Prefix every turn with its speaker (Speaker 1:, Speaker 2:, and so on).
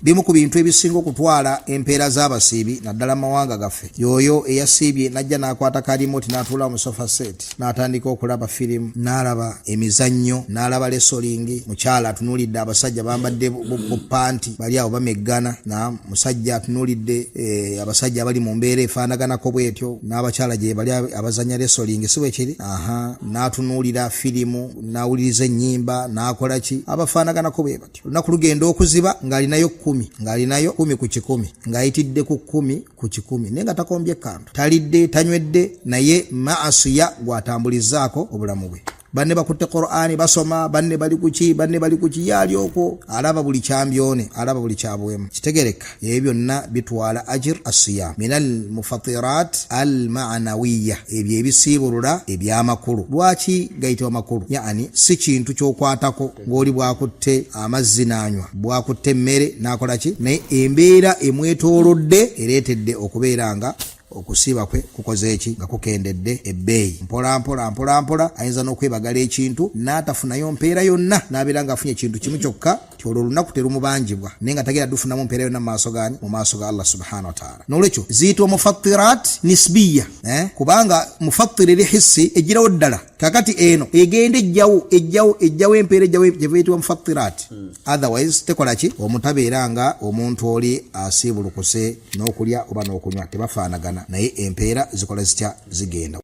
Speaker 1: bimu ku bintu ebisinga okutwala empeera z'abasiibi naddala mawanga gaffe yoyo eyasiibye najja n'akwata kalimoti n'atuula mu sofa set n'atandika okulaba firimu n'alaba emizannyo n'alaba lesolingi mukyala atunuulidde abasajja bambadde bupanti bali awo bameggana na musajja atunuulidde abasajja abali mu mbeera efaanaganako bwetyo n'abakyala gye bali abazanya lesolingi si bwe kiri n'atunuulira firimu n'awuliriza ennyimba n'akola ki abafaanaganako bwe batyo olunaku lugenda okuziba ng'alinayo 10 ku 100 ng'ayitidde ku 10 ku 100 naye nga takombye kantu talidde tanywedde naye maasiya gw'atambulizaako obulamu bwe banne bakutte Qur'ani basoma banne bali kuki yalyoko alaba buli kyambyone alaba buli kyabuwemu kitegereka ebyo byonna bitwala ajir asiyam minal mufattirat al ma'nawiyya ebyo ebisiibulula ebyamakulu lwaki gayitibwa makulu yani si kintu kyokwatako ng'oli bwakutte amazzi n'anywa bwakutte emmere n'akola ki naye embeera emwetoolodde ereetedde okubeeranga okusiba kwe kukoze eki nga kukendedde ebbeeyi mpola ayinza n'okwebagala ekintu n'atafunayo mpeera yonna n'abeera ng'afunye ekintu kimu kyokka ti olwo olunaku terumubanjibwa naye nga tagenda dufunamu mpeera yonna mu maaso ga Allah subhanahu wa ta'ala n'olwekyo ziyitibwa mufattirat nisbiya kubanga mufattiri eri hissi egirawo ddala kakati eno egenda ejjawo empeera gye bayitibwa mufattirat otherwise tekola ki omutabeera nga omuntu oli asiibulukuse n'okulya oba n'okunywa tebafaanagana naye empeera zikola zitya zigenda